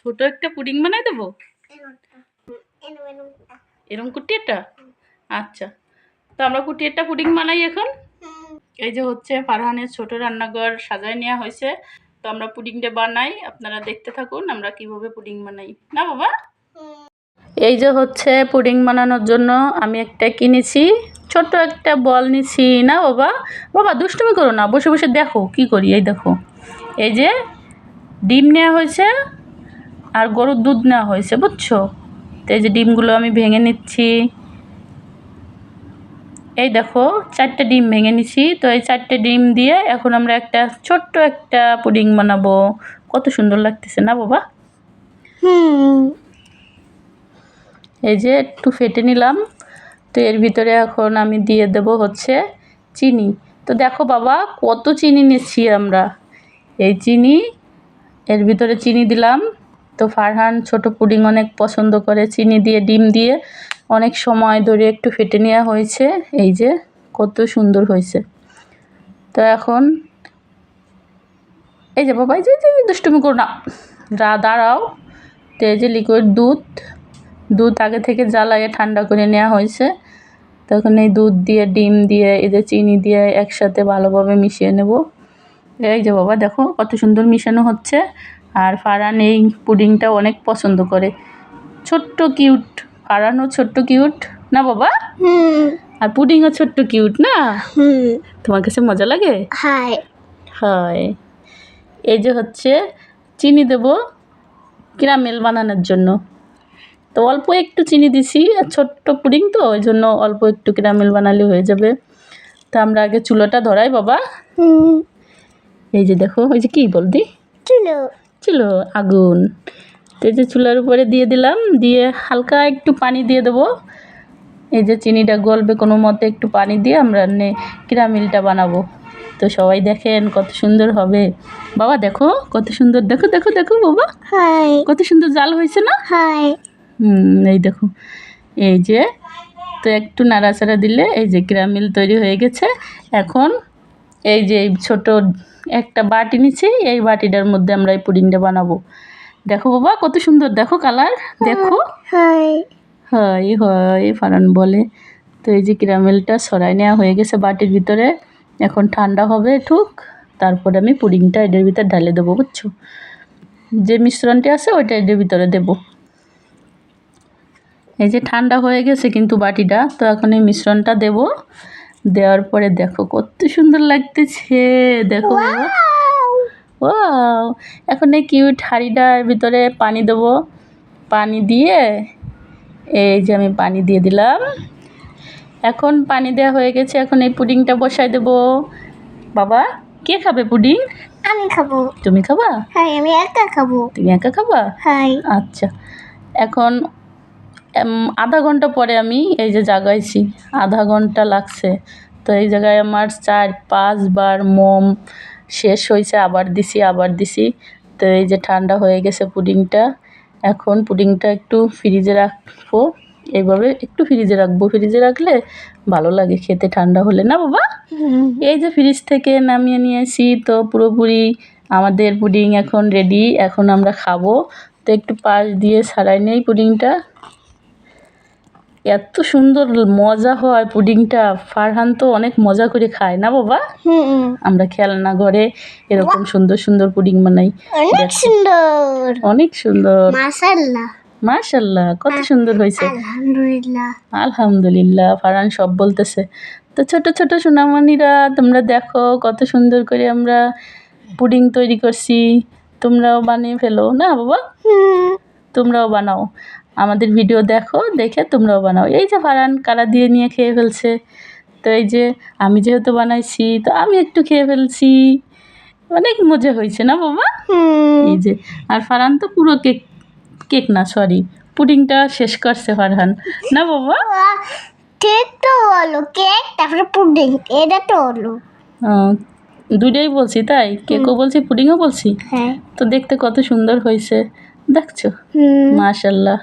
ছোট একটা পুডিং বানাই দেবো। এরকম কুটিরটা? আচ্ছা, তো আমরা কুটিরটা পুডিং বানাই এখন। এই যে হচ্ছে ফারহানের ছোট রান্নাঘর সাজায় নেওয়া হয়েছে, তো আমরা পুডিংটা বানাই, আপনারা দেখতে থাকুন আমরা কিভাবে পুডিং বানাই। না বাবা? এই যে হচ্ছে পুডিং বানানোর জন্য আমি একটা কিনেছি, ছোট্ট একটা বল নিছি। না বাবা, বাবা দুষ্টুমি করো না, বসে বসে দেখো কি করি। এই দেখো, এই যে ডিম নেওয়া হয়েছে আর গরুর দুধ নেওয়া হয়েছে, বুঝছো? তো এই যে ডিমগুলো আমি ভেঙে নিচ্ছি। এই দেখো 4টে ডিম ভেঙে নিছি। তো এই 4টে ডিম দিয়ে এখন আমরা একটা ছোট্ট একটা পুডিং বানাবো। কত সুন্দর লাগতেছে না বাবা? এই যে একটু ফেটে নিলাম। তো এর ভিতরে এখন আমি দিয়ে দেব হচ্ছে চিনি। তো দেখো বাবা কত চিনি নিচ্ছি আমরা। এই চিনি, এর ভিতরে চিনি দিলাম। তো ফারহান ছোট পুডিং অনেক পছন্দ করে, চিনি দিয়ে ডিম দিয়ে অনেক সময় ধরে একটু ফেটে নেওয়া হয়েছে। এই যে কত সুন্দর হয়েছে। তো এখন এই যে বাবা, এই যে দুষ্টুমি করো না, দাঁড়াও। তো এই যে লিকুইড দুধ আগে থেকে জ্বালাইয়ে ঠান্ডা করে নেওয়া হয়েছে। তখন এই দুধ দিয়ে ডিম দিয়ে এই যে চিনি দিয়ে একসাথে ভালোভাবে মিশিয়ে নেব। এই যে বাবা দেখো কত সুন্দর মিশানো হচ্ছে। আর ফারহান এই পুডিংটা অনেক পছন্দ করে, ছোট্ট কিউট। ফারহানও ছোট্ট কিউট না বাবা? আর পুডিংও ছোট্ট কিউট না? তোমার কাছে মজা লাগে? হয়। এই যে হচ্ছে চিনি দেব ক্যারামেল বানানোর জন্য। তো অল্প একটু চিনি দিছি, আর ছোট্ট পুডিং তো ওই জন্য অল্প একটু ক্যারামেল বানালে হয়ে যাবে। তো আমরা আগে চুলোটা ধরাই বাবা। এই যে দেখো, ওই যে কি বলদি, চুলো আগুন। তো এই যে চুলার উপরে দিয়ে দিলাম, দিয়ে হালকা একটু পানি দিয়ে দেবো। এই যে চিনিটা গলবে কোনো মতে একটু পানি দিয়ে আমরা ক্যারামেলটা বানাবো। তো সবাই দেখেন কত সুন্দর হবে বাবা। দেখো কত সুন্দর, দেখো দেখো দেখো বাবা, কত সুন্দর জাল হয়েছে না? এই দেখো, এই যে তো একটু নাড়াচাড়া দিলে এই যে ক্যারামেল তৈরি হয়ে গেছে। এখন এই যে ছোট একটা বাটি নিচ্ছি, এই বাটিটার মধ্যে আমরা এই পুডিংটা বানাবো। দেখো বাবা কত সুন্দর, দেখো কালার, দেখো। হয় ফারহান বলে। তো এই যে ক্যারামেলটা সরাই নেওয়া হয়ে গেছে বাটির ভিতরে। এখন ঠান্ডা হবে ঠুক, তারপরে আমি পুডিংটা এটার ভিতরে ঢালে দেবো, বুঝছো? যে মিশ্রণটি আছে ওইটা এটার ভিতরে দেবো। এই যে ঠান্ডা হয়ে গেছে কিন্তু বাটিটা। তো এখন এই মিশ্রণটা দেব, দেওয়ার পরে দেখো কত সুন্দর লাগতেছে, দেখো বাবা। ওয়াও! এখন এই কিউট হাঁড়িটার ভিতরে পানি দেব। পানি দিয়ে এই যে আমি পানি দিয়ে দিলাম। এখন পানি দেওয়া হয়ে গেছে, এখন এই পুডিংটা বসাই দেব। বাবা কে খাবে পুডিং? আমি খাবো। তুমি খাবা? হ্যাঁ, আমি একা খাবো। তুমি একা খাবা? হ্যাঁ। আচ্ছা, এখন আধা ঘন্টা পরে আমি এই যে জাগাইছি, আধা ঘন্টা লাগছে। তো এই জায়গায় আমার 4-5 বার মোম শেষ হয়েছে, আবার দিছি। তো এই যে ঠান্ডা হয়ে গেছে পুডিংটা। এখন পুডিংটা একটু ফ্রিজে রাখবো, এইভাবে একটু ফ্রিজে রাখবো। ফ্রিজে রাখলে ভালো লাগে খেতে ঠান্ডা হলে, না বাবা? এই যে ফ্রিজ থেকে নামিয়ে নিয়েছি, তো পুরোপুরি আমাদের পুডিং এখন রেডি। এখন আমরা খাবো। তো একটু পাশ দিয়ে ছাড়াই নেই পুডিংটা। এত সুন্দর মজা হয় পুডিংটা, ফারহান তো অনেক মজা করে খায়, না বাবা? আমরা খেলনা ঘরে এরকম সুন্দর সুন্দর পুডিং বানাই। অনেক সুন্দর, অনেক সুন্দর। মাশাআল্লাহ কত সুন্দর হয়েছে। আলহামদুলিল্লাহ ফারহান সব বলতেছে। তো ছোট ছোট সোনামণিরা তোমরা দেখো কত সুন্দর করে আমরা পুডিং তৈরি করছি। তোমরাও বানিয়ে ফেলো, না বাবা? তোমরাও বানাও, আমাদের ভিডিও দেখো, দেখে তোমরাও বানাও। এই যে ফারহান কালা দিয়ে নিয়ে খেয়ে ফেলছে। তো এই যে আমি যেহেতু বানাইছি তো আমি একটু খেয়ে ফেলছি। অনেক মজা হয়েছে না বাবা? এই যে, আর ফারহান তো পুরো কেক না সরি পুডিংটা শেষ করছে ফারহান, না বাবা? কেক তো হলো, কেক তারপরে পুডিং, এটা তো হলো। দুইটাই বলছি তাই, কেকও বলছি পুডিংও বলছি। হ্যাঁ। তো দেখতে কত সুন্দর হয়েছে দেখছো? মাশাআল্লাহ।